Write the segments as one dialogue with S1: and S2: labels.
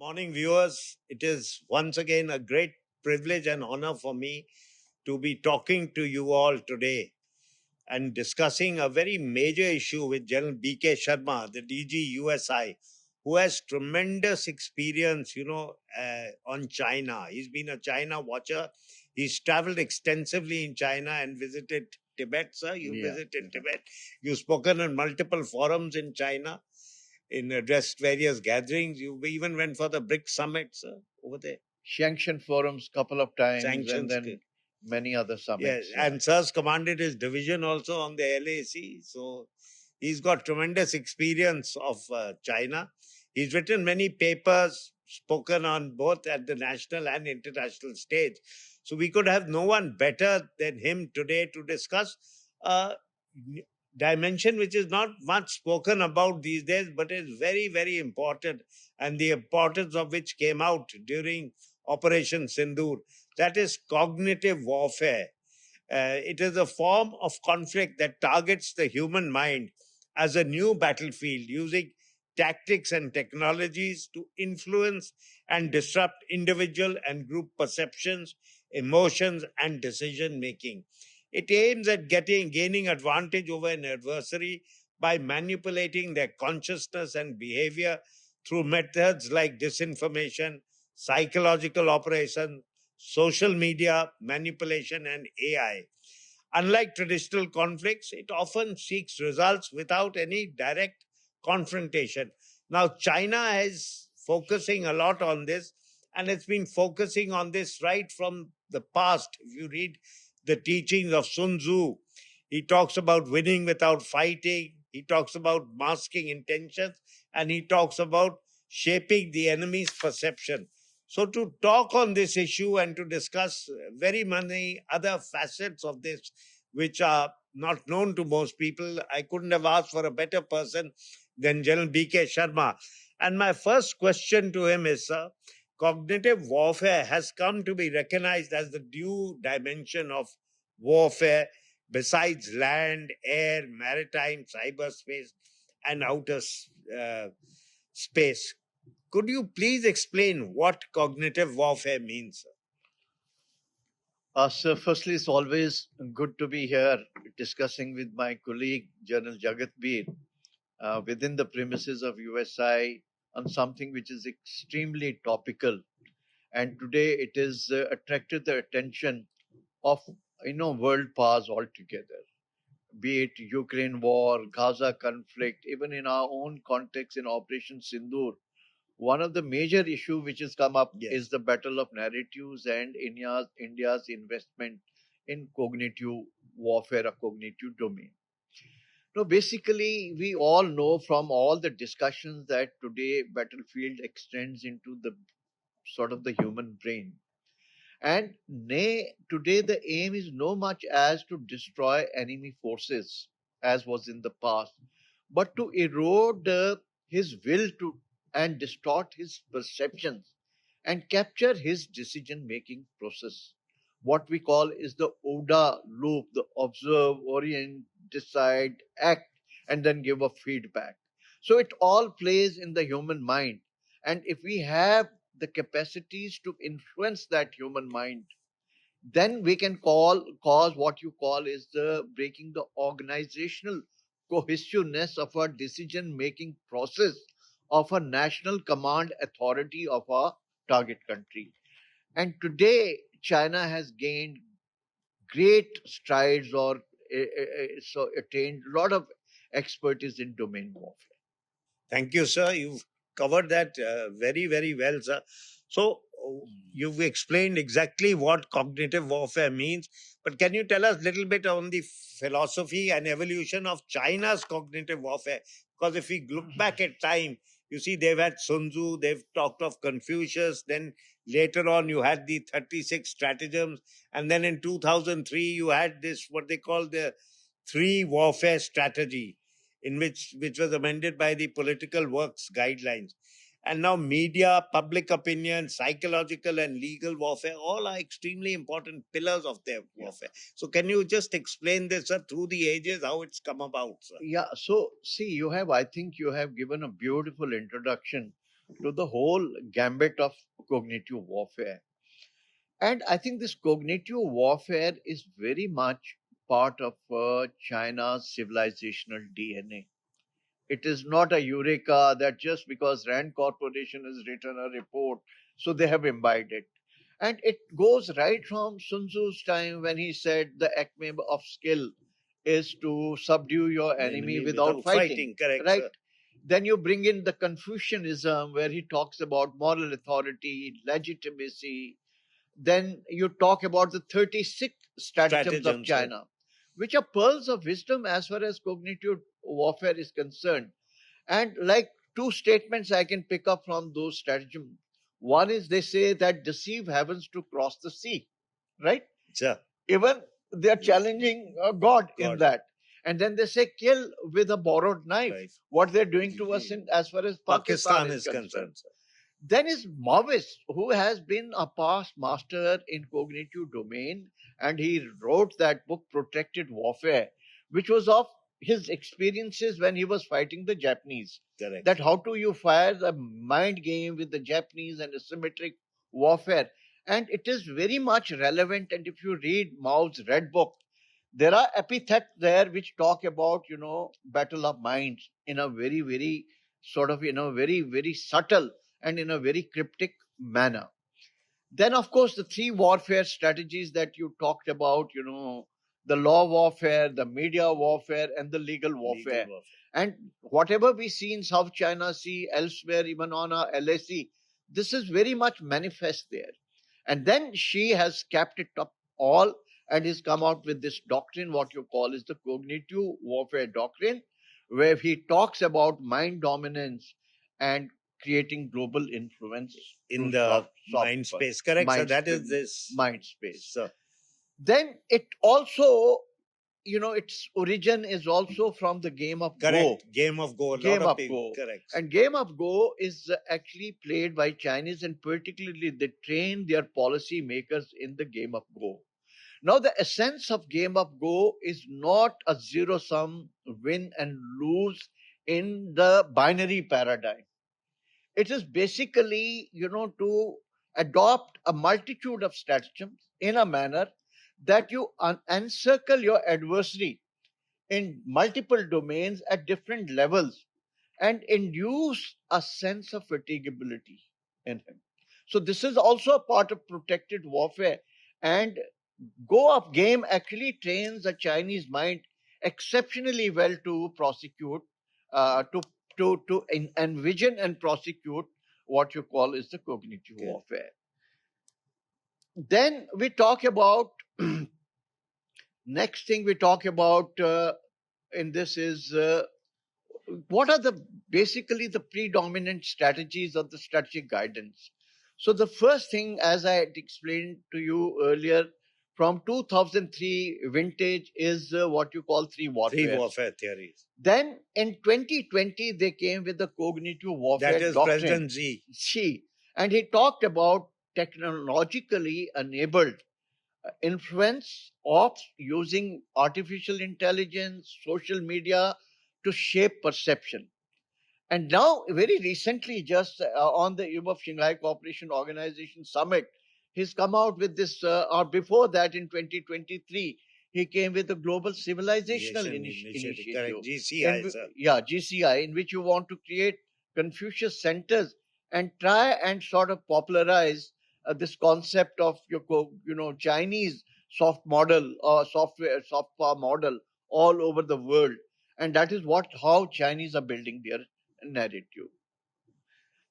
S1: morning, viewers. It is once again a great privilege and honor for me to be talking to you all today and discussing a very major issue with General B.K. Sharma, the DG USI, who has tremendous experience, on China. He's been a China watcher. He's traveled extensively in China and visited Tibet, sir. You
S2: Yeah.
S1: visited Tibet. You've spoken on multiple forums in China, in addressed various gatherings. You even went for the BRICS summit, sir, over there.
S2: Sanctioned forums couple of times and
S1: Sanctions.
S2: then many other
S1: Yes,
S2: summits. Yeah.
S1: and sir's commanded his division also on the LAC. So he's got tremendous experience of China. He's written many papers, spoken on both at the national and international stage. So we could have no one better than him today to discuss a dimension which is not much spoken about these days, but is very, very important, and the importance of which came out during Operation Sindoor. That is cognitive warfare. It is a form of conflict that targets the human mind as a new battlefield, using tactics and technologies to influence and disrupt individual and group perceptions, emotions, and decision making. It aims at gaining advantage over an adversary by manipulating their consciousness and behavior through methods like disinformation, psychological operation, social media manipulation, and AI. Unlike traditional conflicts, it often seeks results without any direct confrontation. Now, China is focusing a lot on this, and it's been focusing on this right from the past. If you read the teachings of Sun Tzu, he talks about winning without fighting, he talks about masking intentions, and he talks about shaping the enemy's perception. So, to talk on this issue and to discuss very many other facets of this, which are not known to most people, I couldn't have asked for a better person than General B.K. Sharma. And my first question to him is, sir, cognitive warfare has come to be recognized as the due dimension of warfare besides land, air, maritime, cyberspace, and outer uh, space. Could you please explain what cognitive warfare means, sir?
S2: So, firstly, it's always good to be here discussing with my colleague, General Jagatbir, within the premises of USI on something which is extremely topical. And today it is attracted the attention of world powers altogether, be it Ukraine war, Gaza conflict, even in our own context in Operation Sindoor. One of the major issue which has come up
S1: Yes.
S2: is the battle of narratives and India's investment in cognitive warfare, a cognitive domain. Now, basically, we all know from all the discussions that today battlefield extends into the sort of the human brain. And nay, today the aim is no much as to destroy enemy forces, as was in the past, but to erode his will to and distort his perceptions and capture his decision making process. What we call is the ODA loop, the observe, orient, decide, act, and then give a feedback. So it all plays in the human mind. And if we have the capacities to influence that human mind, then we can cause what you call is the breaking the organizational cohesiveness of our decision making process of a national command authority of our target country. And today China has gained great strides or so attained a lot of expertise in domain warfare.
S1: Thank you, sir. You've covered that very, very well, sir. So,
S2: Mm.
S1: you've explained exactly what cognitive warfare means, but can you tell us a little bit on the philosophy and evolution of China's cognitive warfare? Because if we look back at time, you see, they've had Sun Tzu, they've talked of Confucius, then later on, you had the 36 stratagems, and then in 2003, you had this, what they call the three warfare strategy, in which was amended by the political works guidelines. And now media, public opinion, psychological and legal warfare, all are extremely important pillars of their warfare. So can you just explain this, sir, through the ages, how it's come about, sir?
S2: Yeah, so see, I think you have given a beautiful introduction to the whole gambit of cognitive warfare. And I think this cognitive warfare is very much part of China's civilizational DNA. It is not a eureka that just because Rand Corporation has written a report, so they have imbibed it. And it goes right from Sun Tzu's time when he said the acme of skill is to subdue your
S1: The
S2: enemy
S1: enemy
S2: without
S1: without
S2: fighting,
S1: fighting, correct,
S2: right?
S1: sir.
S2: Then you bring in the Confucianism where he talks about moral authority, legitimacy. Then you talk about the 36 stratagems of
S1: Stratagem, sir.
S2: China, which are pearls of wisdom as far as cognitive warfare is concerned. And like two statements I can pick up from those stratagems. One is they say that deceive heavens to cross the sea, right?
S1: Sir,
S2: Even they are challenging God in
S1: God,
S2: that. And then they say kill with a borrowed knife.
S1: right.
S2: What they're doing to us in as far as Pakistan
S1: Pakistan
S2: is
S1: is
S2: concerned.
S1: concerned, sir.
S2: Then is Maoist, who has been a past master in cognitive domain, and he wrote that book, Protected Warfare, which was of his experiences when he was fighting the Japanese.
S1: Correct.
S2: That how do you fire the mind game with the Japanese and asymmetric warfare. And it is very much relevant. And if you read Mao's Red Book, there are epithets there which talk about, battle of minds in a very, very sort of, very, very subtle and in a very cryptic manner. Then, of course, the three warfare strategies that you talked about, the law warfare, the media warfare, and the legal warfare.
S1: Legal warfare.
S2: And whatever we see in South China Sea, elsewhere, even on our LAC, this is very much manifest there. And then she has capped it up all and has come out with this doctrine, what you call is the cognitive warfare doctrine, where he talks about mind dominance and creating global influence
S1: In
S2: through
S1: the
S2: soft
S1: mind space, correct, sir.
S2: mind
S1: That is
S2: space,
S1: this,
S2: mind space.
S1: sir.
S2: Then it also, its origin is also from the game of Go.
S1: Correct. Game of Go. A
S2: Game
S1: lot
S2: of
S1: of people.
S2: Go.
S1: Correct.
S2: And Game of Go is actually played by Chinese, and particularly they train their policy makers in the Game of Go. Now, the essence of Game of Go is not a zero sum win and lose in the binary paradigm. It is basically, to adopt a multitude of stratagems in a manner that you encircle your adversary in multiple domains at different levels and induce a sense of fatigability in him. So, this is also a part of protected warfare. And Go Up game actually trains the Chinese mind exceptionally well to prosecute, to envision and prosecute what you call is the cognitive warfare. Then we talk about next thing we talk about in this is what are the basically the predominant strategies of the strategic guidance. So the first thing, as I had explained to you earlier, from 2003 vintage is what you call three warfare.
S1: Three warfare theories.
S2: Then in 2020 they came with the cognitive warfare
S1: That is
S2: doctrine.
S1: President Xi.
S2: And he talked about technologically enabled influence of using artificial intelligence, social media to shape perception. And now, very recently, just on the eve of Shanghai Cooperation Organization Summit, he's come out with this, or before that in 2023, he came with the Global Civilizational Initiative.
S1: Correct. GCI, sir.
S2: Yeah, GCI, in which you want to create Confucius centers and try and sort of popularize this concept of Chinese soft model or soft power model all over the world. And that is how Chinese are building their narrative.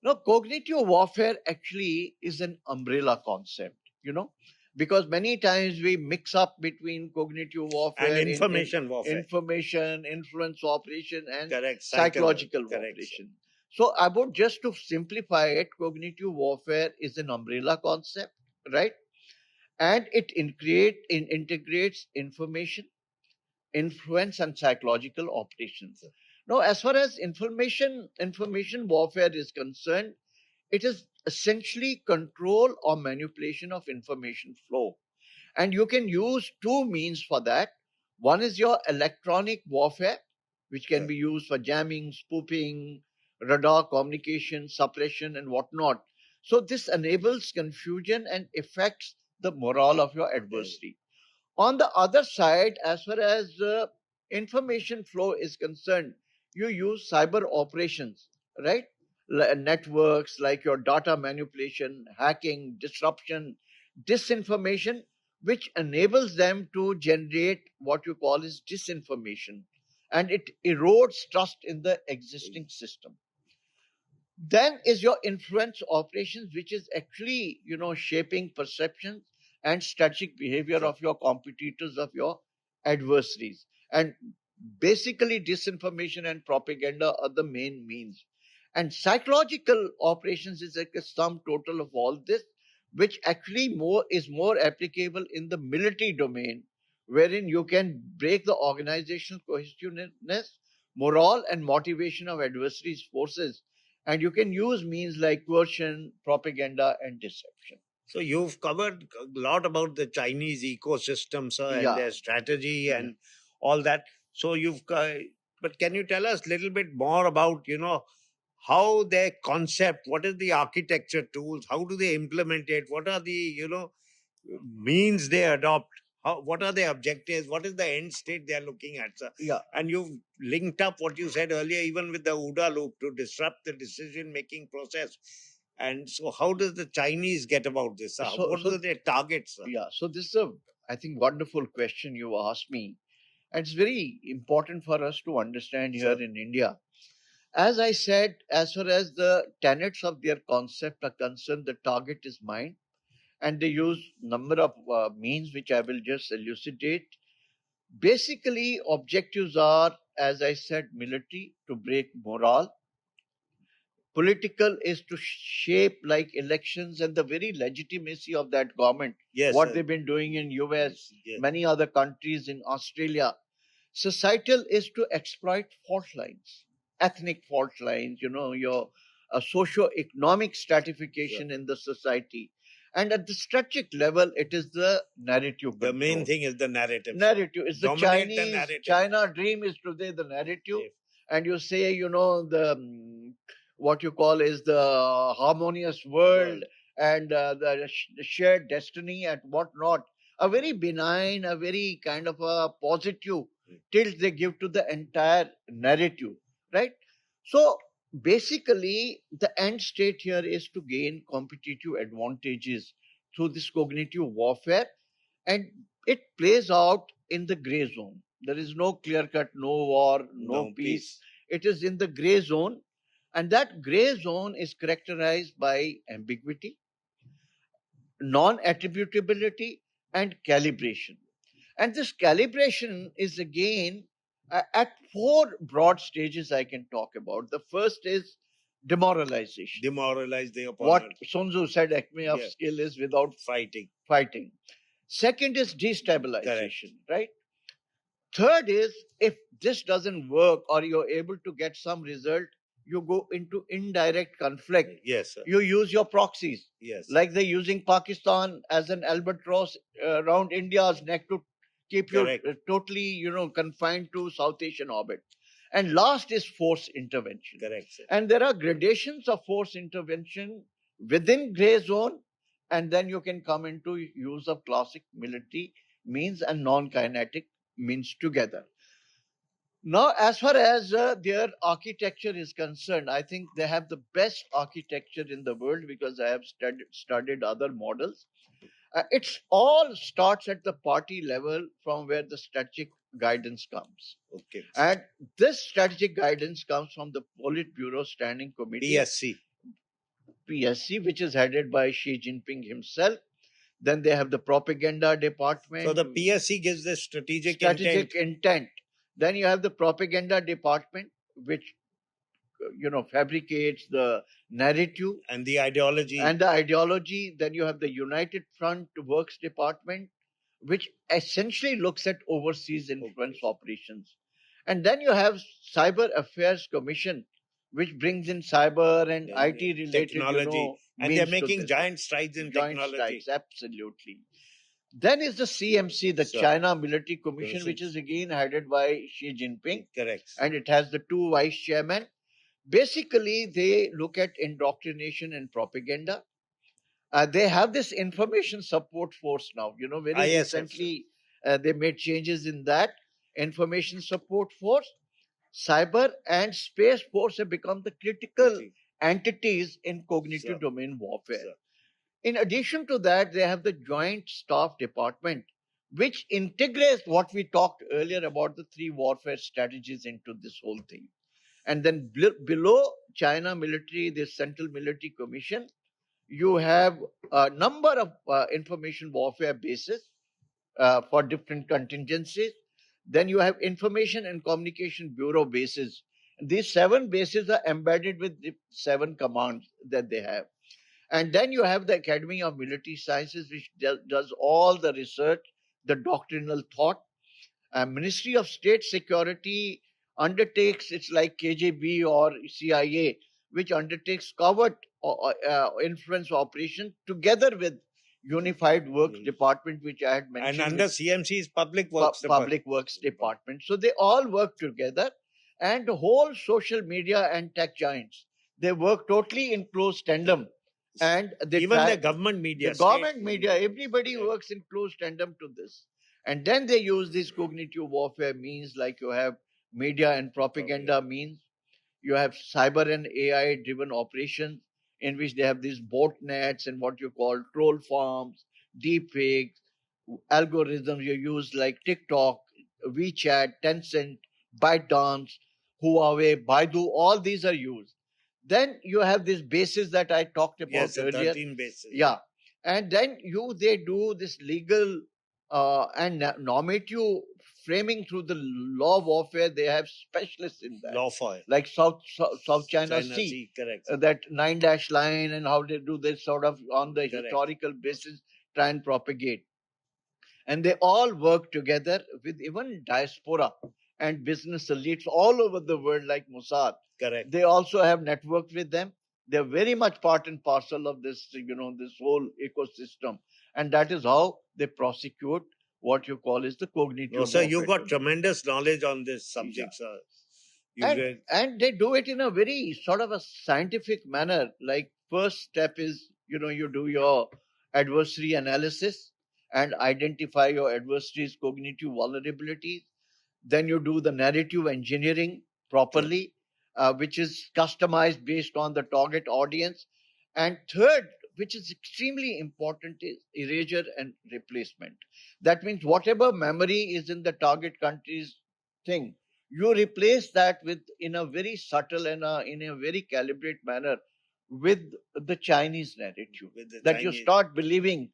S2: Now, cognitive warfare actually is an umbrella concept, because many times we mix up between cognitive warfare
S1: and information warfare.
S2: Information, influence operation, and
S1: correct.
S2: Psychological
S1: correct,
S2: operation. So, about just to simplify it, cognitive warfare is an umbrella concept, right? And it integrates information, influence, and psychological operations. Now, as far as information warfare is concerned, it is essentially control or manipulation of information flow. And you can use two means for that. One is your electronic warfare, which can be used for jamming, spoofing, radar communication, suppression, and whatnot. So this enables confusion and affects the morale of your adversary. On the other side, as far as information flow is concerned, you use cyber operations, right? Networks like your data manipulation, hacking, disruption, disinformation, which enables them to generate what you call is disinformation, and it erodes trust in the existing system. Then is your influence operations, which is actually shaping perceptions and strategic behavior
S1: Sure.
S2: of your competitors, of your adversaries. And basically disinformation and propaganda are the main means, and psychological operations is like a sum total of all this, which actually more applicable in the military domain, wherein you can break the organizational cohesiveness, morale, and motivation of adversaries forces, and you can use means like coercion, propaganda, and deception.
S1: So you've covered a lot about the Chinese ecosystem, sir, and
S2: Yeah.
S1: their strategy
S2: Yeah.
S1: and all that. So but can you tell us a little bit more about, how their concept, what is the architecture tools, how do they implement it, what are the, means they adopt, what are their objectives, what is the end state they are looking at, sir?
S2: Yeah.
S1: And you've linked up what you said earlier, even with the OODA loop to disrupt the decision making process. And so, how does the Chinese get about this? What are their targets? Sir?
S2: Yeah, so this is a, I think, wonderful question you asked me, and it's very important for us to understand here
S1: Sure.
S2: in India. As I said, as far as the tenets of their concept are concerned, the target is mind, and they use number of means which I will just elucidate. Basically, objectives are, as I said, military to break morale. Political is to shape like elections and the very legitimacy of that government.
S1: Yes,
S2: what
S1: sir.
S2: they've been doing in US,
S1: Yes.
S2: many other countries, in Australia. Societal is to exploit fault lines, ethnic fault lines, your socio-economic stratification in the society. And at the strategic level, it is the narrative
S1: The
S2: control.
S1: main thing is the narrative.
S2: Narrative is the
S1: Dominate the
S2: Chinese
S1: narrative.
S2: China dream is today the narrative,
S1: Yes.
S2: and you say the what you call is the harmonious world, and the shared destiny and whatnot. A very benign, a very kind of a positive tilt they give to the entire narrative, right? So basically, the end state here is to gain competitive advantages through this cognitive warfare, and it plays out in the gray zone. There is no clear cut, no war, no peace. It is in the gray zone, and that gray zone is characterized by ambiguity, non attributability, and calibration. And this calibration is again at four broad stages I can talk about. The first is demoralization.
S1: Demoralize the
S2: What
S1: opponent.
S2: Sun Tzu said, acme of skill is without fighting. Second is destabilization, right? Third is, if this doesn't work or you're able to get some result, you go into indirect conflict.
S1: Yes, sir.
S2: You use your proxies.
S1: Yes.
S2: Like they're using Pakistan as an albatross around India's neck to keep
S1: Correct.
S2: you totally, confined to South Asian orbit. And last is force intervention.
S1: Correct, sir.
S2: And there are gradations of force intervention within gray zone, and then you can come into use of classic military means and non-kinetic means together. Now, as far as their architecture is concerned, I think they have the best architecture in the world because I have studied other models. It's all starts at the party level from where the strategic guidance comes.
S1: Okay.
S2: And this strategic guidance comes from the Politburo Standing Committee. PSC, which is headed by Xi Jinping himself. Then they have the propaganda department.
S1: So the PSC gives the strategic
S2: intent. Then you have the propaganda department, which fabricates the narrative
S1: and the ideology.
S2: Then you have the United Front Works department, which essentially looks at overseas influence operations. And then you have Cyber Affairs Commission, which brings in cyber and IT related
S1: technology. And they're making giant strides in technology.
S2: Absolutely. Then is the CMC, the China Military Commission, which is again headed by Xi Jinping.
S1: Correct.
S2: And it has the two vice chairmen. Basically, they look at indoctrination and propaganda. They have this information support force now. Very
S1: ISF, sir.
S2: recently, they made changes in that. Information support force, cyber, and space force have become the critical
S1: Criti-
S2: entities in cognitive
S1: Sir,
S2: domain warfare.
S1: sir.
S2: In addition to that, they have the Joint Staff Department, which integrates what we talked earlier about the three warfare strategies into this whole thing. And then below China military, the Central Military Commission, you have a number of information warfare bases for different contingencies. Then you have Information and Communication Bureau bases. These seven bases are embedded with the seven commands that they have. And then you have the Academy of Military Sciences, which does all the research, the doctrinal thought. Ministry of State Security undertakes, it's like KGB or CIA, which undertakes covert influence operation together with Unified Works Department, which I had
S1: And
S2: mentioned,
S1: under CMC's Public Works Department.
S2: Public Works Department. So they all work together, and the whole social media and tech giants, they work totally in close tandem. And they
S1: Even the government media.
S2: the government media,
S1: media.
S2: everybody
S1: Yeah.
S2: works in close tandem to this. And then they use these cognitive warfare means, like you have media and propaganda means, you have cyber and AI driven operations, in which they have these botnets and what you call troll farms, deep fakes, algorithms you use like TikTok, WeChat, Tencent, ByteDance, Huawei, Baidu, all these are used. Then you have these bases that I talked about
S1: Yes, the
S2: earlier.
S1: 13 bases.
S2: Yeah. And then they do this legal and normative framing through the law warfare. They have specialists in that.
S1: Law foil.
S2: Like South China,
S1: China
S2: Sea,
S1: Sea, correct.
S2: that 9 dash line, and how they do this sort of on the
S1: Correct.
S2: historical basis, try and propagate. And they all work together with even diaspora and business elites all over the world, like Mossad.
S1: Correct.
S2: They also have networked with them. They're very much part and parcel of this, this whole ecosystem. And that is how they prosecute what you call is the cognitive.
S1: No, sir, you
S2: warfare
S1: got tremendous knowledge on this subject, sir. You
S2: and,
S1: read-
S2: and they do it in a very sort of a scientific manner. Like, first step is, you do your adversary analysis and identify your adversary's cognitive vulnerabilities. Then you do the narrative engineering properly, which is customized based on the target audience. And third, which is extremely important, is erasure and replacement. That means whatever memory is in the target country's thing, you replace that with, in a very subtle and in a very calibrate manner, with the Chinese narrative.
S1: with the
S2: That you
S1: Chinese-
S2: start believing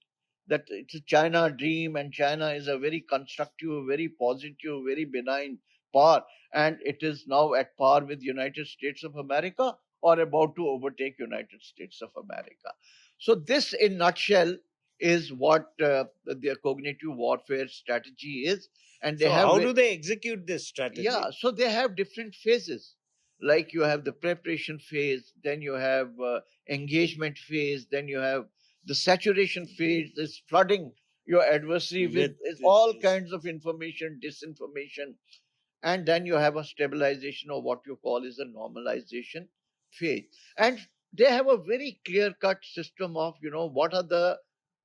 S2: that it's a China dream, and China is a very constructive, very positive, very benign power, and it is now at par with United States of America, or about to overtake United States of America. So this, in nutshell, is what their cognitive warfare strategy is. And they
S1: So
S2: have
S1: how do they execute this strategy?
S2: yeah, so they have different phases. Like you have the preparation phase, then you have engagement phase, then you have the saturation phase, is flooding your adversary with all kinds of information, disinformation. And then you have a stabilization, or what you call is a normalization phase. And they have a very clear cut system of, what are the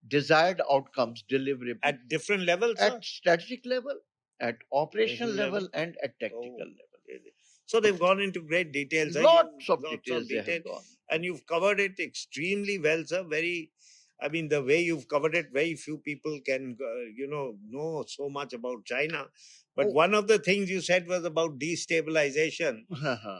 S2: desired outcomes, deliverables.
S1: At different levels, sir?
S2: At strategic level, at operational
S1: Operational
S2: level,
S1: level?
S2: and at technical
S1: Oh,
S2: level.
S1: really? So they've gone into great details. sir.
S2: Lots of
S1: Lots
S2: details they have gone.
S1: And you've covered it extremely well, sir. I mean, the way you've covered it, very few people can, know so much about China. But
S2: Oh.
S1: one of the things you said was about destabilization.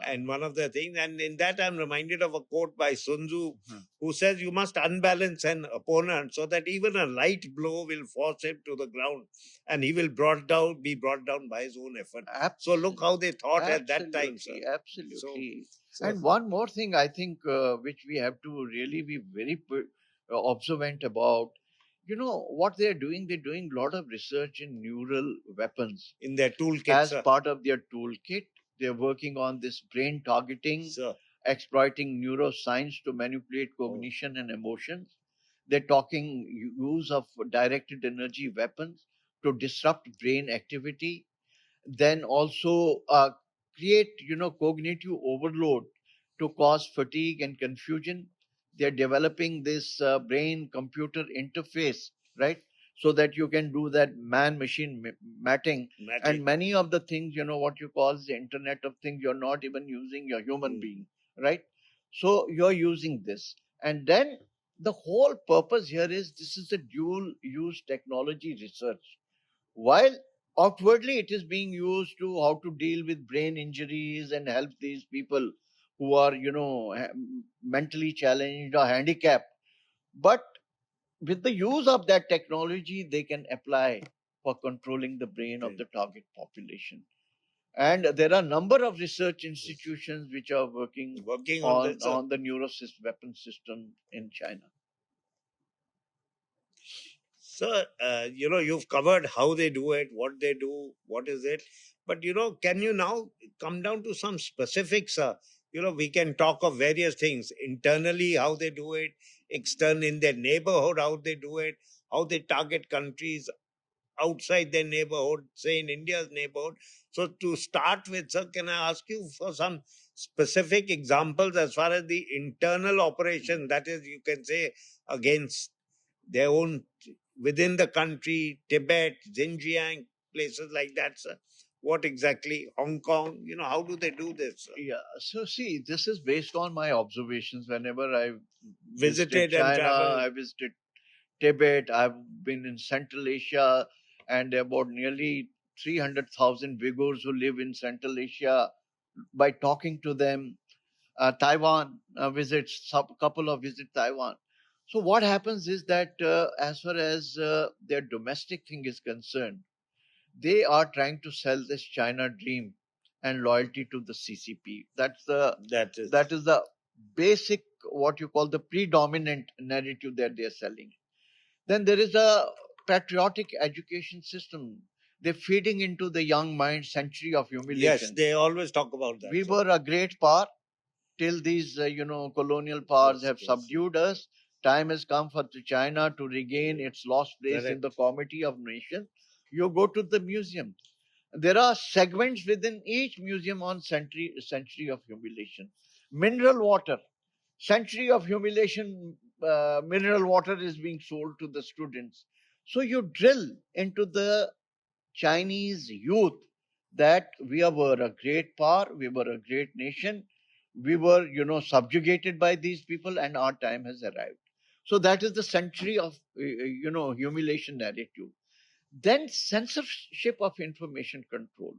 S1: And one of the things, and in that I'm reminded of a quote by Sun Tzu, who says you must unbalance an opponent so that even a light blow will force him to the ground, and he will be brought down by his own effort. So look how they thought at that time, sir.
S2: Absolutely.
S1: So,
S2: And one more thing, I think, which we have to really be very observant about, what they're doing. They're doing a lot of research in neural weapons
S1: in their toolkit,
S2: as
S1: sir.
S2: part of their toolkit. They're working on this brain targeting,
S1: Sir.
S2: exploiting neuroscience to manipulate cognition and emotions. They're talking use of directed energy weapons to disrupt brain activity. Then also create, cognitive overload to cause fatigue and confusion. They're developing this brain computer interface, right? So that you can do that man machine matting. And
S1: Matting.
S2: many of the things, what you call the Internet of Things, you're not even using your human being, right? So you're using this. And then the whole purpose here is this is a dual use technology research. While outwardly it is being used to how to deal with brain injuries and help these people who are, mentally challenged or handicapped. But with the use of that technology, they can apply for controlling the brain of the target population. And there are a number of research institutions which are working
S1: on
S2: on,
S1: this.
S2: on the neurosys weapon system in China.
S1: So, you've covered how they do it, what they do, what is it. But, can you now come down to some specifics? We can talk of various things internally, how they do it, external in their neighborhood, how they do it, how they target countries outside their neighborhood, say in India's neighborhood. So, to start with, sir, can I ask you for some specific examples as far as the internal operation, that is, you can say, against their own within the country, Tibet, Xinjiang, places like that, sir. What exactly? Hong Kong, how do they do this? Sir?
S2: Yeah. So see, this is based on my observations. Whenever I
S1: Visited and
S2: China,
S1: traveled.
S2: I visited Tibet, I've been in Central Asia, and about nearly 300,000 Uyghurs who live in Central Asia. By talking to them, Taiwan visits, a couple of visit Taiwan. So what happens is that as far as their domestic thing is concerned, they are trying to sell this China dream and loyalty to the CCP. That is the basic, what you call the predominant narrative that they are selling. Then there is a patriotic education system. They're feeding into the young mind century of humiliation.
S1: Yes, they always talk about that.
S2: We were a great power till these, colonial powers have subdued us. Time has come for China to regain its lost place in the comity of nations. You go to the museum. There are segments within each museum on century of humiliation. Mineral water, century of humiliation. Mineral water is being sold to the students. So you drill into the Chinese youth that we were a great power, we were a great nation, we were, subjugated by these people, and our time has arrived. So that is the century of, humiliation narrative. Then censorship of information control.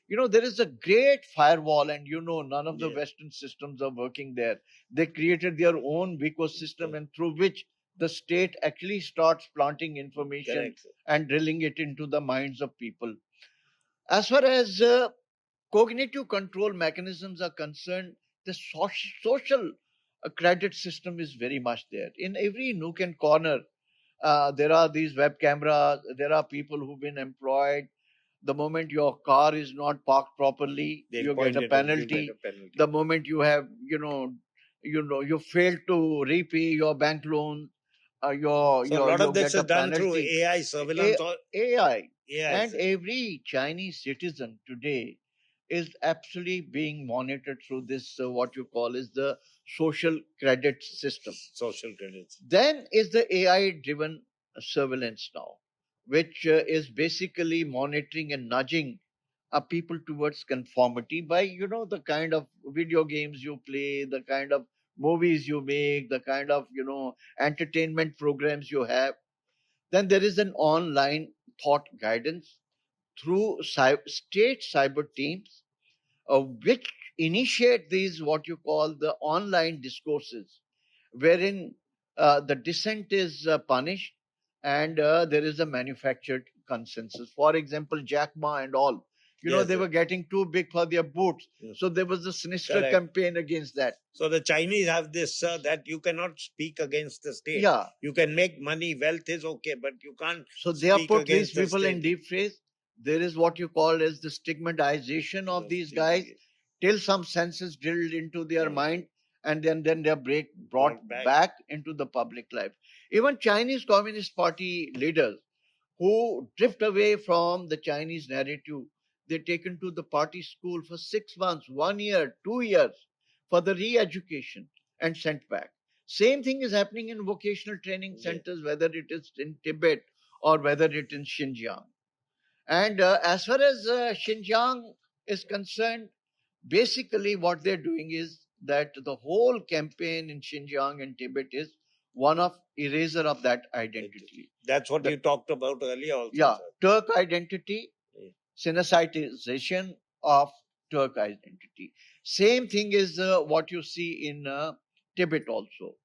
S2: There is a great firewall, and none of the Western systems are working there. They created their own ecosystem, and through which the state actually starts planting information and drilling it into the minds of people. As far as cognitive control mechanisms are concerned, the social credit system is very much there. In every nook and corner, there are these web cameras, there are people who've been employed. The moment your car is not parked properly, you get a penalty. The moment you have, you fail to repay your bank loan,
S1: So a lot of this
S2: get
S1: is
S2: a
S1: done through
S2: penalty.
S1: AI surveillance.
S2: AI.
S1: AI,
S2: And every Chinese citizen today is actually being monitored through this, what you call is the social credit system.
S1: Social credits.
S2: Then is the AI driven surveillance now, which is basically monitoring and nudging people towards conformity by, the kind of video games you play, the kind of movies you make, the kind of, entertainment programs you have. Then there is an online thought guidance through state cyber teams, which initiate these, what you call the online discourses, wherein the dissent is punished, and there is a manufactured consensus. For example, Jack Ma and all, they were getting too big for their boots. So there was a sinister campaign against that.
S1: So the Chinese have this, that you cannot speak against the state.
S2: Yeah.
S1: You can make money, wealth is okay, but you can't.
S2: So they have put these people in deep freeze. There is what you call as the stigmatization of these guys till some sense is drilled into their mind, and then they're brought back into the public life. Even Chinese Communist Party leaders who drift away from the Chinese narrative, they're taken to the party school for 6 months, 1 year, 2 years, for the re-education and sent back. Same thing is happening in vocational training
S1: Yeah.
S2: centers, whether it is in Tibet or whether it is Xinjiang. And as far as Xinjiang is concerned, basically what they're doing is that the whole campaign in Xinjiang and Tibet is one of erasure of that identity.
S1: That's what
S2: The-
S1: you talked about earlier also,
S2: yeah,
S1: sir.
S2: Turk identity,
S1: Yeah.
S2: Sinicization of Turk identity. Same thing is what you see in Tibet also.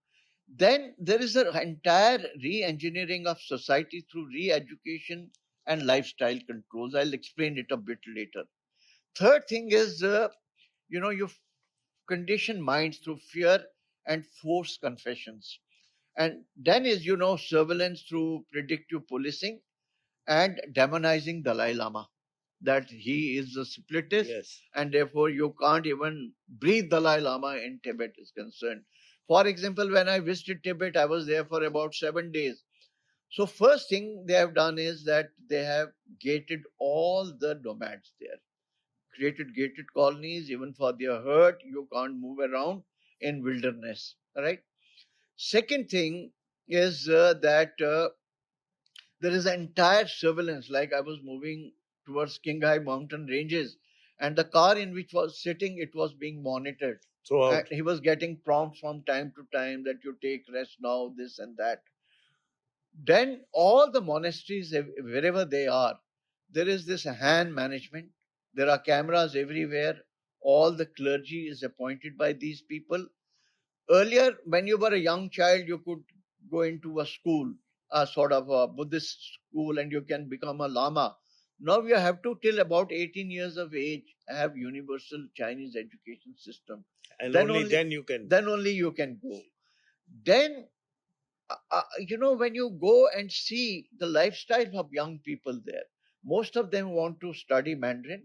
S2: Then there is an entire re-engineering of society through re-education and lifestyle controls. I'll explain it a bit later. Third thing is, you condition minds through fear and forced confessions. And then is, surveillance through predictive policing and demonizing Dalai Lama, that he is a separatist,
S1: Yes.
S2: and therefore you can't even breathe Dalai Lama in Tibet is concerned. For example, when I visited Tibet, I was there for about 7 days. So first thing they have done is that they have gated all the nomads there, created gated colonies even for their herd. You can't move around in wilderness. All right. Second thing is that there is an entire surveillance. Like I was moving towards Qinghai mountain ranges, and the car in which was sitting, it was being monitored. And
S1: Throughout.
S2: he was getting prompts from time to time that you take rest now, this and that. Then all the monasteries, wherever they are, there is this hand management. There are cameras everywhere. All the clergy is appointed by these people. Earlier, when you were a young child, you could go into a school, a sort of a Buddhist school, and you can become a Lama. Now you have to, till about 18 years of age, have universal Chinese education system.
S1: And
S2: Then
S1: only
S2: only,
S1: then you can.
S2: then only you can go. Then when you go and see the lifestyle of young people there, most of them want to study Mandarin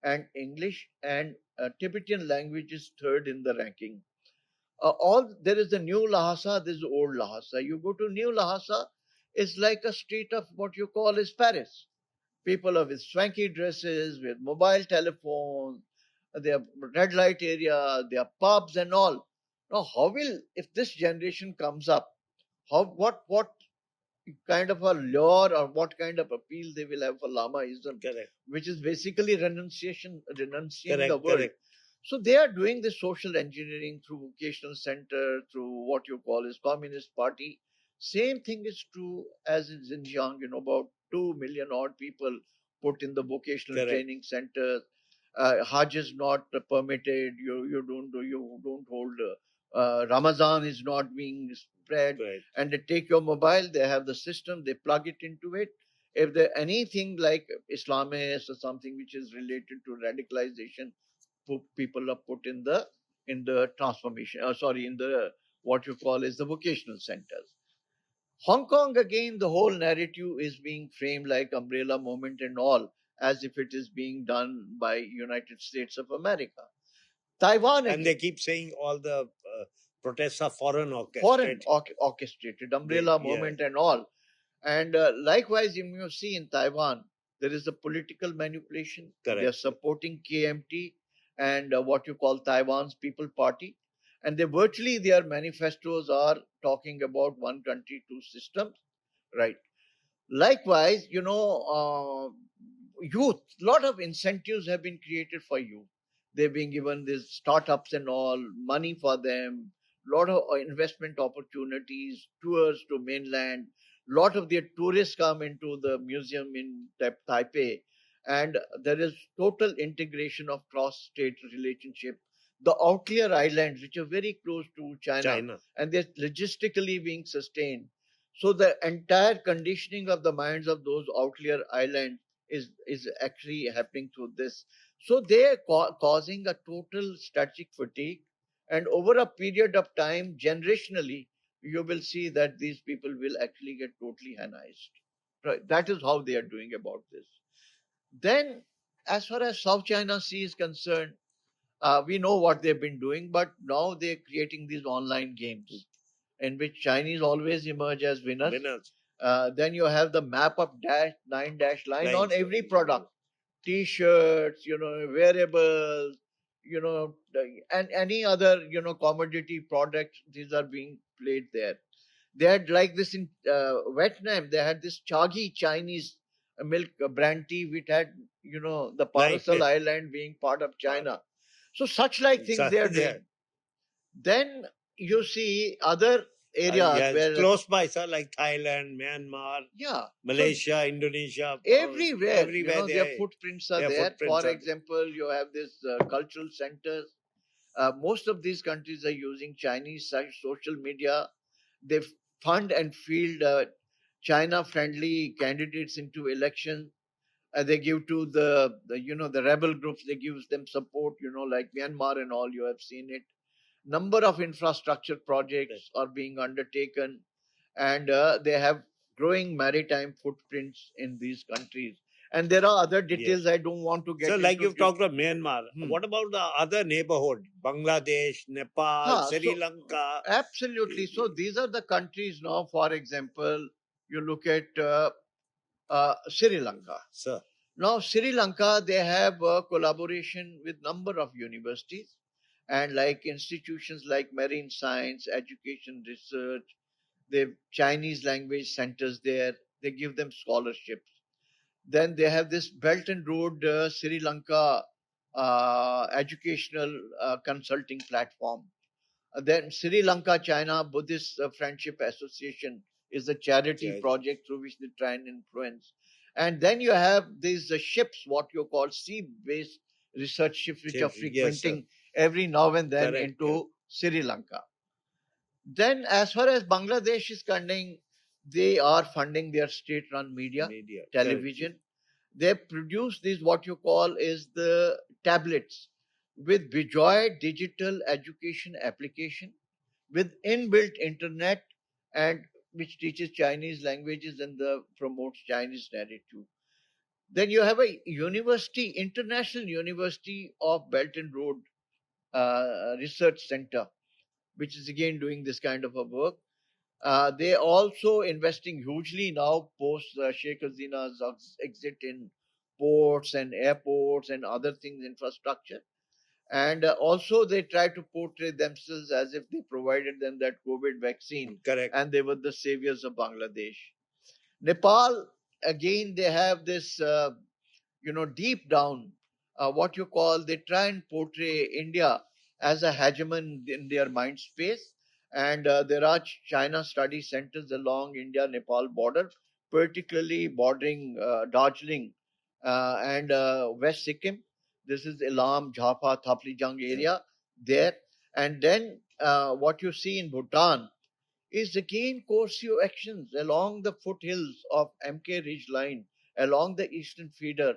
S2: and English, and Tibetan language is third in the ranking. All there is the new Lhasa, there is old Lhasa. You go to new Lhasa, it's like a street of what you call is Paris. People are with swanky dresses, with mobile telephones, their red light area, their pubs and all. Now, how will, if this generation comes up, what kind of a lure or what kind of appeal they will have for Lamaism,
S1: Correct.
S2: which is basically renunciating the
S1: Correct.
S2: world.
S1: Correct.
S2: So they are doing this social engineering through vocational center, through what you call as Communist Party. Same thing is true as in Xinjiang. About 2 million odd people put in the vocational
S1: Correct.
S2: training centers. Hajj is not permitted. You don't hold. Ramazan is not being spread.
S1: Right.
S2: And they take your mobile. They have the system. They plug it into it. If there anything like Islamist or something which is related to radicalization, people are put in the transformation. Sorry, in the what you call is the vocational centers. Hong Kong again, the whole narrative is being framed like umbrella movement and all, as if it is being done by United States of America. Taiwan
S1: And they
S2: again,
S1: keep saying all the protests are foreign
S2: foreign
S1: orchestrated.
S2: orchestrated umbrella
S1: Yeah.
S2: movement and all. And likewise, you see in Taiwan, there is a political manipulation. They are
S1: Correct.
S2: supporting KMT and what you call Taiwan's People Party. And virtually their manifestos are talking about one country, two systems, right? Likewise, youth, lot of incentives have been created for youth. They're being given these startups and all, money for them, lot of investment opportunities, tours to mainland. Lot of their tourists come into the museum in Taipei, and there is total integration of cross-state relationship. The outlier islands, which are very close to
S1: China.
S2: and they're logistically being sustained. So the entire conditioning of the minds of those outlier islands is actually happening through this. So they are causing a total static fatigue, and over a period of time, generationally, you will see that these people will actually get totally hanized. Right? That is how they are doing about this. Then, as far as South China Sea is concerned, we know what they've been doing, but now they're creating these online games in which Chinese always emerge as winners.
S1: Winners.
S2: Then you have the map of nine dash line on
S1: Lines.
S2: every product, T-shirts, wearables, and any other commodity products. These are being played there. They had like this in Vietnam. They had this Chagi Chinese milk brand tea, which had the
S1: Like
S2: Paracel Island being part of China. So such like things
S1: so,
S2: they are doing. Then you see other areas
S1: yes,
S2: where
S1: close by, sir, like Thailand, Myanmar,
S2: yeah, so
S1: Malaysia, Indonesia,
S2: everywhere
S1: everywhere
S2: their footprints are
S1: their
S2: there.
S1: footprints
S2: For
S1: are there.
S2: example, you have this cultural centers. Most of these countries are using Chinese social media. They fund and field China friendly candidates into election. They give to the rebel groups, they give them support, like Myanmar and all. You have seen it. Number of infrastructure projects are being undertaken, and they have growing maritime footprints in these countries. And there are other
S1: Yes.
S2: details I don't want to
S1: So,
S2: get
S1: like
S2: into.
S1: you've talked about Myanmar,
S2: Hmm.
S1: what about the other neighborhood? Bangladesh, Nepal, Sri
S2: So
S1: Lanka.
S2: absolutely. So these are the countries now. For example, you look at Sri Lanka.
S1: Sir,
S2: Now, Sri Lanka, they have a collaboration with number of universities and like institutions like marine science, education, research. They have Chinese language centers there. They give them scholarships. Then they have this Belt and Road Sri Lanka educational consulting platform. Then Sri Lanka China Buddhist Friendship Association is a charity
S1: China.
S2: project through which they try and influence. And then you have these ships, what you call sea-based research ships, which are
S1: Yes, sir.
S2: frequenting every now and then
S1: Correct.
S2: into Sri Lanka. Then, as far as Bangladesh is concerned, they are funding their state-run media, television.
S1: Correct.
S2: They produce these what you call is the tablets with Bijoy digital education application with inbuilt internet and which teaches Chinese languages and promotes Chinese narrative. Then you have a university, International University of Belt and Road Research Center, which is again doing this kind of a work. They also investing hugely now post Sheikh Hasina's exit in ports and airports and other things infrastructure. And also they try to portray themselves as if they provided them that COVID vaccine.
S1: Correct.
S2: And they were the saviors of Bangladesh. Nepal, again, they have this deep down, what you call, they try and portray India as a hegemon in their mind space. And there are China study centers along India-Nepal border, particularly bordering Darjeeling and West Sikkim. This is Elam, Jhapa, Thaplijang area there. And then what you see in Bhutan is again Corsio actions along the foothills of MK Ridge Line, along the eastern feeder.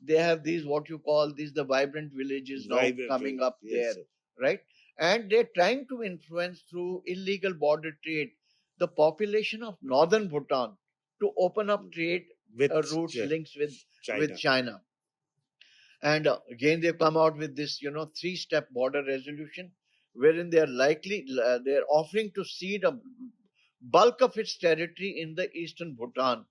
S2: They have these what you call these the vibrant villages now coming up there,
S1: sir.
S2: right? And they're trying to influence through illegal border trade the population of northern Bhutan to open up trade
S1: With
S2: routes, links with
S1: China.
S2: China. And again, they've come out with this, three-step border resolution, wherein they're offering to cede a bulk of its territory in the eastern Bhutan,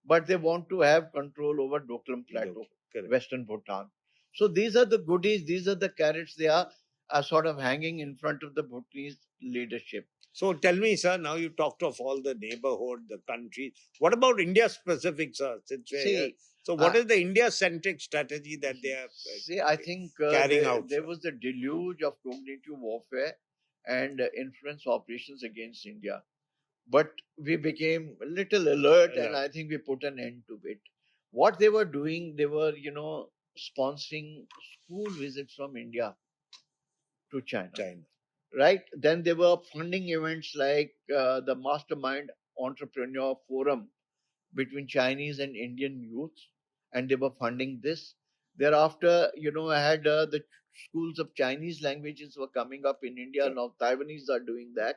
S2: but they want to have control over Doklam Plateau, western Bhutan. So these are the goodies, these are the carrots they are sort of hanging in front of the Bhutanese leadership.
S1: So tell me, sir, now you talked of all the neighborhood, the countries. What about India specific, sir? So what is the India-centric strategy that they are
S2: I think
S1: carrying out?
S2: There was the deluge of cognitive warfare and influence operations against India. But we became a little alert and I think we put an end to it. What they were doing, they were, sponsoring school visits from India to China. Right? Then they were funding events like the Mastermind Entrepreneur Forum between Chinese and Indian youths, and they were funding this. Thereafter, I had the schools of Chinese languages were coming up in India. Now Taiwanese are doing that.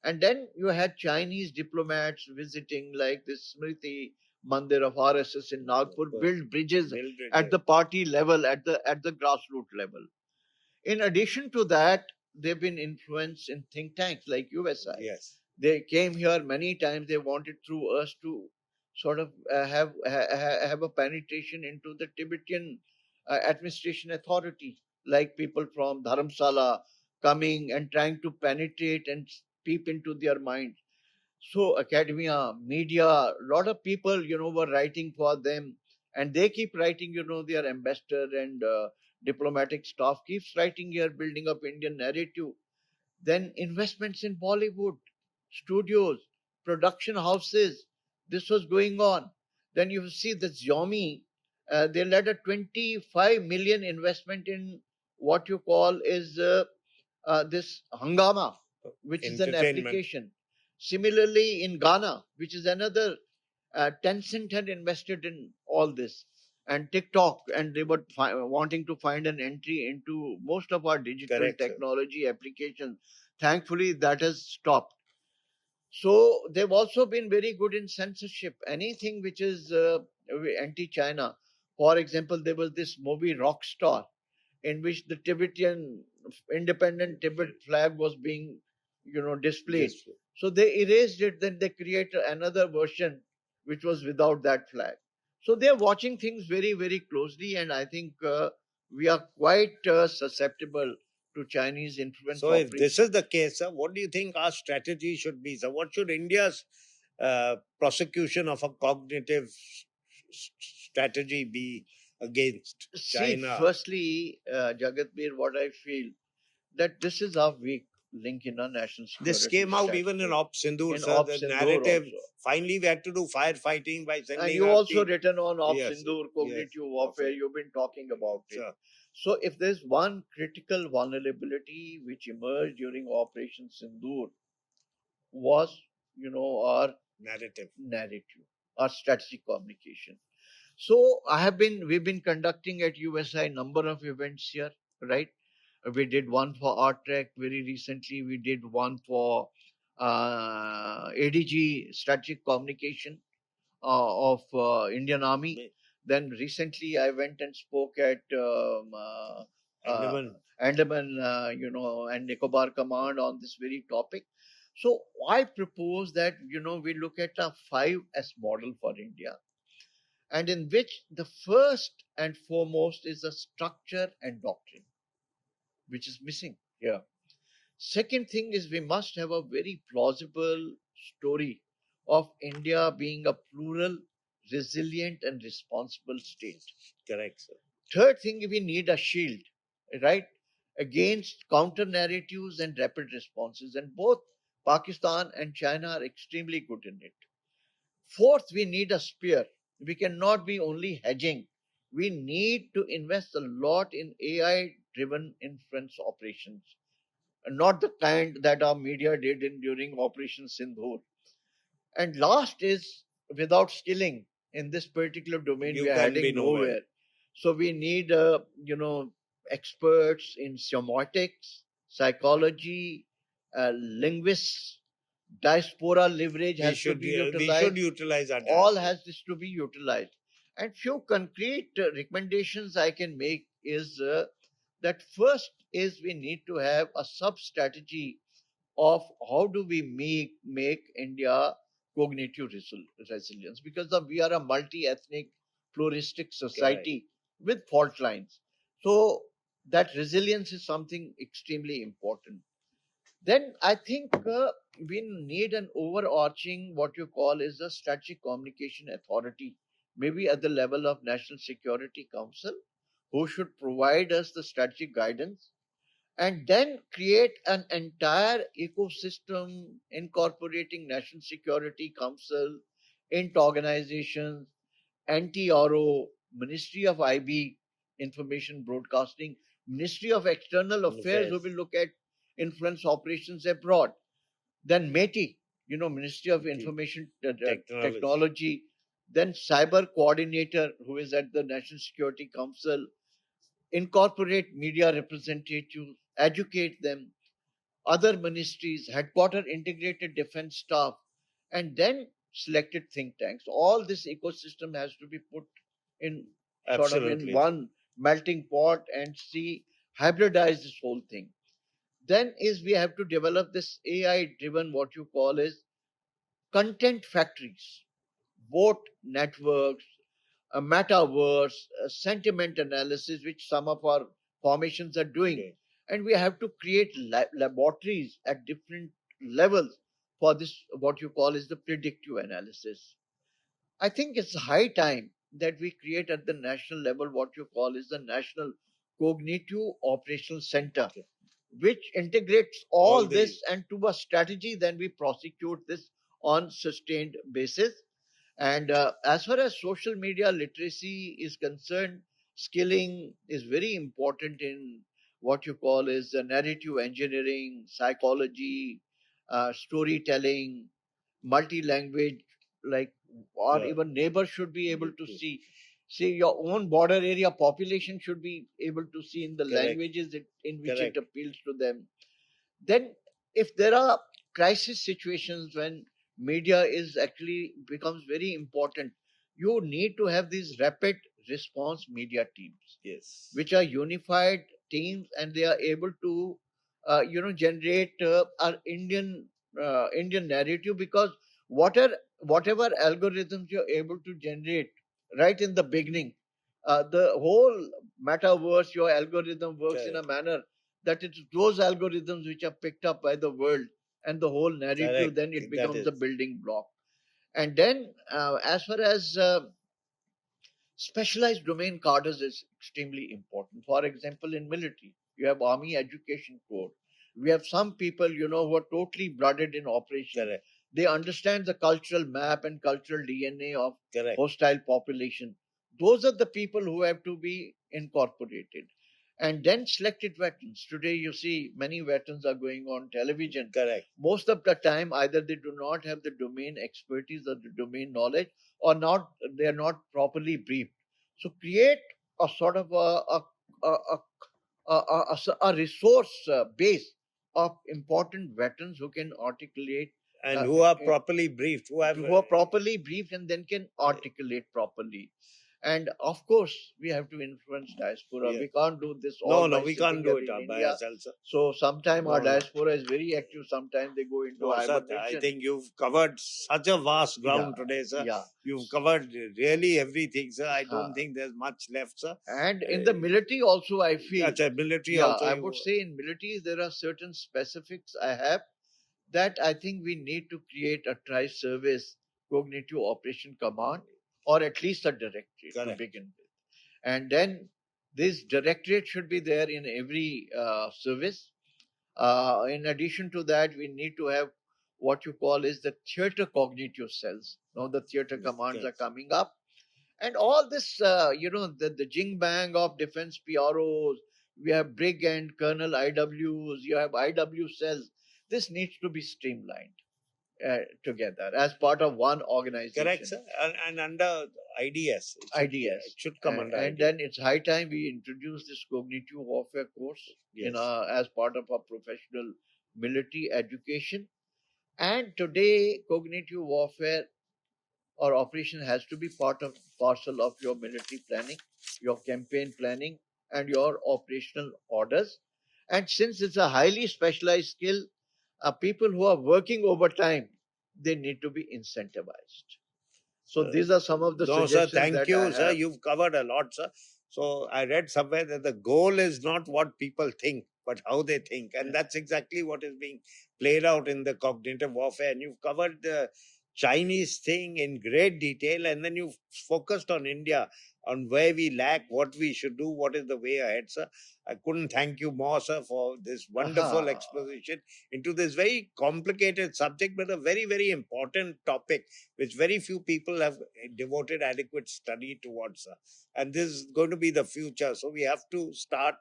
S2: And then you had Chinese diplomats visiting like this Smriti Mandir of RSS in Nagpur, build bridges at the party level, at the grassroots level. In addition to that, they've been influenced in think tanks like USI.
S1: Yes.
S2: They came here many times. They wanted through us to sort of have a penetration into the Tibetan administration authority, like people from Dharamsala coming and trying to penetrate and peep into their minds. So academia, media, a lot of people, were writing for them, and they keep writing. Their ambassador and diplomatic staff keeps writing here, building up Indian narrative. Then investments in Bollywood, studios, production houses. This was going on. Then you see the Xiaomi, they led a 25 million investment in what you call is this Hangama, which is an
S1: Entertainment.
S2: application. Similarly, in Ghana, which is another, Tencent had invested in all this, and TikTok, and they were wanting to find an entry into most of our digital
S1: Correct, sir.
S2: technology applications. Thankfully, that has stopped. So they've also been very good in censorship. Anything which is anti-China. For example, there was this movie Rockstar, in which the Tibetan independent Tibet flag was being, displayed.
S1: This
S2: So they erased it. Then they created another version which was without that flag. So they are watching things very, very closely, and I think we are quite susceptible to Chinese influence
S1: So, if this
S2: operation.
S1: is the case, sir, what do you think our strategy should be, sir? What should India's prosecution of a cognitive strategy be against
S2: See,
S1: China?
S2: firstly, Jagatbir, what I feel that this is our weak link in our national
S1: This
S2: security
S1: came out even in
S2: strategy.
S1: Op Sindur,
S2: In
S1: sir.
S2: Op
S1: The
S2: Sindoor
S1: narrative,
S2: also.
S1: finally, we had to do firefighting by
S2: And
S1: sending
S2: you
S1: our
S2: also
S1: team.
S2: written on Op
S1: Yes,
S2: Sindoor,
S1: yes,
S2: cognitive warfare, you've been talking about it.
S1: sir.
S2: So if there's one critical vulnerability which emerged during Operation Sindoor was, our
S1: Narrative.
S2: narrative, our strategic communication. So we've been conducting at USI number of events here, right? We did one for RTREC very recently. We did one for ADG, strategic communication of Indian Army. Then recently I went and spoke at uh,
S1: Andaman.
S2: Andaman, and Nicobar Command on this very topic. So I propose that, we look at a 5S model for India, and in which the first and foremost is the structure and doctrine, which is missing here. Second thing is we must have a very plausible story of India being a plural, resilient, and responsible state.
S1: Correct, sir.
S2: Third thing, we need a shield, right, against counter narratives and rapid responses, and both Pakistan and China are extremely good in it. Fourth, we need a spear. We cannot be only hedging. We need to invest a lot in AI driven influence operations, not the kind that our media did during Operation Sindhur. And last is, without skilling in this particular domain, we
S1: You
S2: are
S1: can be
S2: heading
S1: nowhere.
S2: nowhere. So we need, experts in semiotics, psychology, linguists. Diaspora leverage has to be
S1: We should
S2: utilized.
S1: utilize our
S2: All
S1: diaspora.
S2: has this to be utilized. And few concrete recommendations I can make is that first is we need to have a sub strategy of how do we make India cognitive resilience, because we are a multi-ethnic pluralistic society with fault lines. So that resilience is something extremely important. Then I think we need an overarching what you call is a strategic communication authority, maybe at the level of National Security Council, who should provide us the strategic guidance, and then create an entire ecosystem incorporating National Security Council, INT organizations, NTRO, Ministry of IB, Information Broadcasting, Ministry of External Affairs, who will look at influence operations abroad. Then METI, Ministry of Information
S1: Technology.
S2: Technology. Then Cyber Coordinator, who is at the National Security Council, incorporate media representatives, educate them, other ministries, headquarter integrated defense staff, and then selected think tanks. All this ecosystem has to be put in sort of in
S1: Absolutely.
S2: one melting pot and see hybridize this whole thing. Then is we have to develop this AI driven what you call is content factories, both networks, a metaverse, a sentiment analysis, which some of our formations are doing.
S1: Okay.
S2: And we have to create laboratories at different levels for this, what you call is the predictive analysis. I think it's high time that we create at the national level what you call is the National Cognitive Operational Center,
S1: Okay.
S2: which integrates
S1: All
S2: all
S1: the
S2: this and to a strategy. Then we prosecute this on sustained basis. And as far as social media literacy is concerned, skilling is very important in what you call is the narrative engineering, psychology, storytelling, multi-language, like, or
S1: uh,
S2: even neighbors should be able to
S1: to-
S2: see your own border area population should be able to see in the
S1: correct,
S2: languages in which it
S1: correct,
S2: appeals to them. Then if there are crisis situations when media is actually becomes very important, you need to have these rapid response media teams
S1: yes,
S2: which are unified teams, and they are able to generate our Indian narrative, because whatever algorithms you're able to generate right in the beginning, the whole metaverse, your algorithm works in a
S1: correct,
S2: manner that it's those algorithms which are picked up by the world, and the whole narrative,
S1: correct.
S2: then it
S1: That
S2: becomes a
S1: is
S2: building block. And then as far as specialized domain cadres is extremely important. For example, in military, you have Army Education Corps. We have some people, who are totally blooded in operations.
S1: correct,
S2: They understand the cultural map and cultural DNA of
S1: correct,
S2: hostile population. Those are the people who have to be incorporated. And then selected veterans. Today, you see many veterans are going on television.
S1: correct.
S2: Most of the time, either they do not have the domain expertise or the domain knowledge, or not they are not properly briefed. So create a sort of a, a, a resource base of important veterans who can articulate,
S1: And
S2: uh,
S1: who are
S2: eh,
S1: properly briefed, who have
S2: who are properly briefed and then can articulate properly. And of course, we have to influence diaspora.
S1: yeah.
S2: We can't do this
S1: No,
S2: all
S1: no,
S2: by
S1: we can't
S2: sitting
S1: do it
S2: in
S1: by
S2: India.
S1: ourselves, sir.
S2: So sometimes our
S1: No, no.
S2: diaspora is very active. Sometimes they go into
S1: No, sir, I
S2: hibernation.
S1: think you've covered such a vast
S2: Yeah,
S1: ground today, sir.
S2: yeah.
S1: You've covered really everything, sir. I
S2: Uh,
S1: don't think there's much left, sir.
S2: And in the military also, I feel,
S1: That's a military
S2: yeah,
S1: also.
S2: I would say in military there are certain specifics I have that I think we need to create a tri-service cognitive operation command, or at least a directorate to
S1: Correct.
S2: begin with. And then this directorate should be there in every service. In addition to that, we need to have what you call is the theater cognitive cells. Now the theater commands are
S1: Correct.
S2: coming up, and all this, the jing bang of defense PROs, we have brig and colonel IWs, you have IW cells. This needs to be streamlined together as part of one
S1: Correct,
S2: organization.
S1: sir. And under IDS, it
S2: IDS.
S1: should come under
S2: And
S1: IDS.
S2: then it's high time we introduce this cognitive warfare course
S1: Yes.
S2: as part of our professional military education. And today, cognitive warfare or operation has to be part of parcel of your military planning, your campaign planning, and your operational orders. And since it's a highly specialized skill, people who are working overtime, they need to be incentivized. So these are some of the
S1: No, sir,
S2: suggestions
S1: thank
S2: that I
S1: you, sir.
S2: have.
S1: You've covered a lot, sir. So I read somewhere that the goal is not what people think, but how they think. And that's exactly what is being played out in the cognitive warfare. And you've covered the Chinese thing in great detail. And then you've focused on India, on where we lack, what we should do, what is the way ahead, sir. I couldn't thank you more, sir, for this wonderful
S2: Aha.
S1: exposition into this very complicated subject, but a very, very important topic which very few people have devoted adequate study towards. And this is going to be the future. So we have to start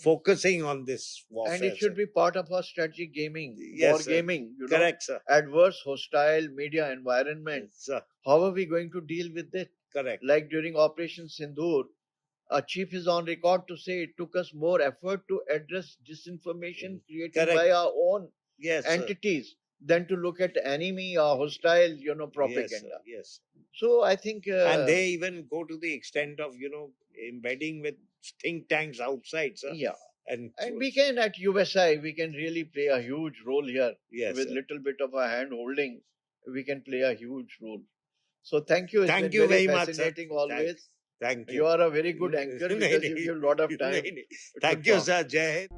S1: focusing on this
S2: And
S1: warfare.
S2: it should
S1: Sir.
S2: be part of our strategy gaming, war
S1: Yes, sir.
S2: gaming,
S1: Correct, sir.
S2: adverse, hostile media environment.
S1: Yes, sir.
S2: How are we going to deal with it?
S1: Correct.
S2: Like during Operation Sindoor, a chief is on record to say it took us more effort to address disinformation created
S1: Correct.
S2: by our own
S1: Yes, sir.
S2: entities than to look at enemy or hostile,
S1: Yes, sir.
S2: propaganda.
S1: Yes.
S2: So I think,
S1: And they even go to the extent of, embedding with think tanks outside, sir.
S2: yeah,
S1: And
S2: we can at USI we can really play a huge role here.
S1: Yes,
S2: with
S1: sir.
S2: little bit of a hand holding, we can play a huge role. So thank you. It's
S1: Thank
S2: been
S1: you
S2: very
S1: very much, sir.
S2: fascinating always.
S1: Thank you.
S2: You are a very good anchor
S1: नहीं,
S2: because you
S1: नहीं,
S2: give a lot of time
S1: नहीं, नहीं.
S2: to
S1: Thank you,
S2: talk.
S1: sir. Jai Hind.